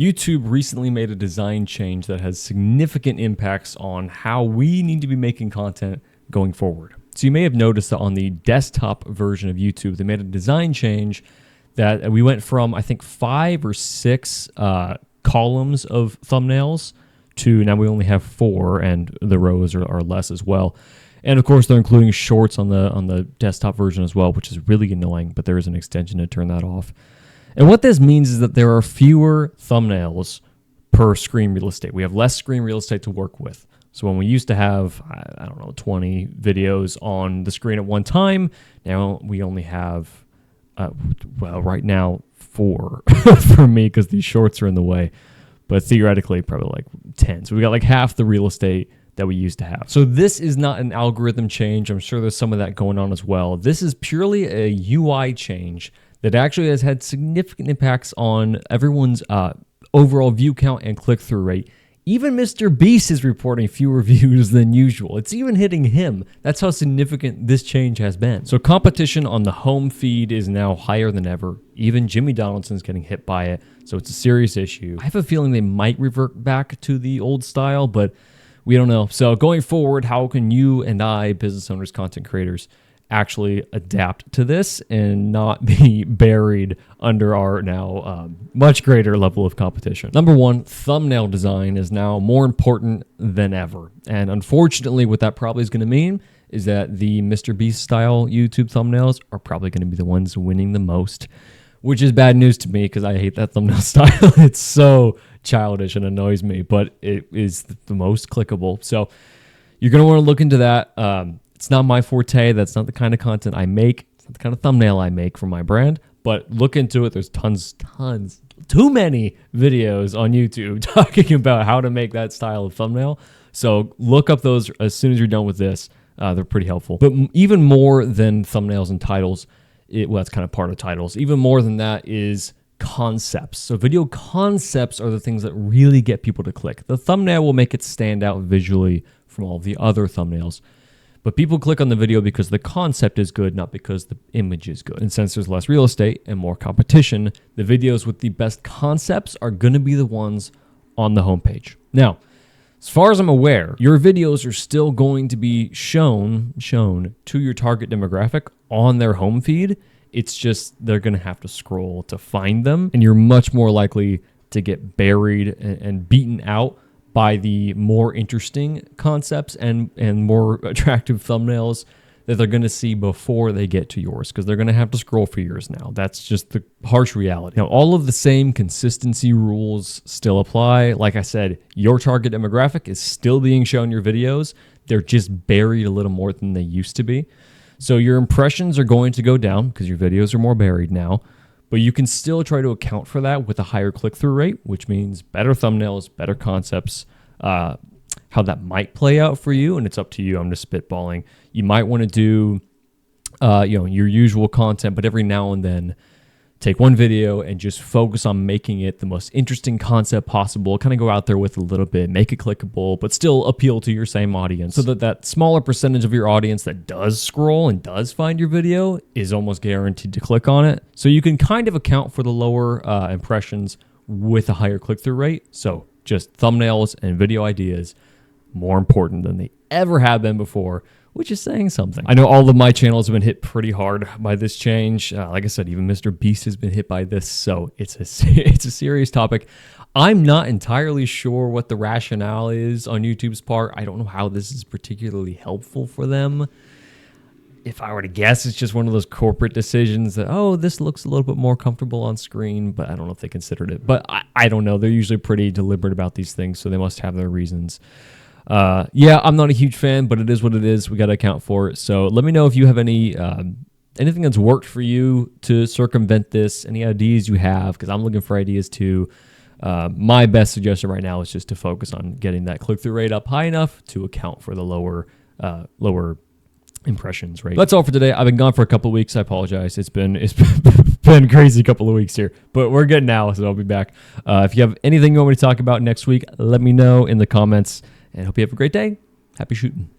YouTube recently made a design change that has significant impacts on how we need to be making content going forward. So you may have noticed that on the desktop version of YouTube, they made a design change that we went from, I think, 5 or 6 columns of thumbnails to now we only have 4, and the rows are less as well. And of course, they're including shorts on the desktop version as well, which is really annoying, but there is an extension to turn that off. And what this means is that there are fewer thumbnails per screen real estate. We have less screen real estate to work with. So when we used to have, 20 videos on the screen at one time, now we only have, right now 4 for me because these shorts are in the way. But theoretically, probably like 10. So we got like half the real estate that we used to have. So this is not an algorithm change. I'm sure there's some of that going on as well. This is purely a UI change that actually has had significant impacts on everyone's overall view count and click-through rate. Even Mr. Beast is reporting fewer views than usual. It's even hitting him. That's how significant this change has been. So competition on the home feed is now higher than ever. Even Jimmy Donaldson's getting hit by it. So it's a serious issue. I have a feeling they might revert back to the old style, but we don't know. So going forward, how can you and I, business owners, content creators, actually adapt to this and not be buried under our now much greater level of competition? Number one, thumbnail design is now more important than ever. And unfortunately, what that probably is going to mean is that the Mr. Beast style YouTube thumbnails are probably going to be the ones winning the most, which is bad news to me because I hate that thumbnail style. It's so childish and annoys me, but it is the most clickable. So you're going to want to look into that. It's not my forte. That's not the kind of content I make. It's not the kind of thumbnail I make for my brand, but look into it. There's tons, too many videos on YouTube talking about how to make that style of thumbnail. So look up those as soon as you're done with this. They're pretty helpful. But even more than thumbnails and titles, that's kind of part of titles. Even more than that is concepts. So video concepts are the things that really get people to click. The thumbnail will make it stand out visually from all the other thumbnails. But people click on the video because the concept is good, not because the image is good. And since there's less real estate and more competition, the videos with the best concepts are going to be the ones on the homepage. Now, as far as I'm aware, your videos are still going to be shown to your target demographic on their home feed. It's just they're going to have to scroll to find them, and you're much more likely to get buried and beaten out by the more interesting concepts and more attractive thumbnails that they're going to see before they get to yours, because they're going to have to scroll for yours now. That's just the harsh reality. Now, all of the same consistency rules still apply. Like I said, your target demographic is still being shown your videos. They're just buried a little more than they used to be. So your impressions are going to go down because your videos are more buried now. But you can still try to account for that with a higher click-through rate, which means better thumbnails, better concepts, how that might play out for you, and it's up to you. I'm just spitballing. You might want to do your usual content, but every now and then take one video and just focus on making it the most interesting concept possible. Kind of go out there with a little bit, make it clickable, but still appeal to your same audience, so that smaller percentage of your audience that does scroll and does find your video is almost guaranteed to click on it. So you can kind of account for the lower impressions with a higher click-through rate. So just thumbnails and video ideas more important than they ever have been before, which is saying something. I know all of my channels have been hit pretty hard by this change. Like I said, even Mr. Beast has been hit by this, so it's a serious topic. I'm not entirely sure what the rationale is on YouTube's part. I don't know how this is particularly helpful for them. If I were to guess, it's just one of those corporate decisions that, this looks a little bit more comfortable on screen, but I don't know if they considered it. But I don't know. They're usually pretty deliberate about these things, so they must have their reasons. I'm not a huge fan, but it is what it is. We got to account for it. So let me know if you have any anything that's worked for you to circumvent this, any ideas you have, because I'm looking for ideas too. My best suggestion right now is just to focus on getting that click-through rate up high enough to account for the lower impressions rate. That's all for today. I've been gone for a couple of weeks. I apologize. It's been been crazy couple of weeks here, but we're good now, so I'll be back. If you have anything you want me to talk about next week, let me know in the comments, and hope you have a great day. Happy shooting.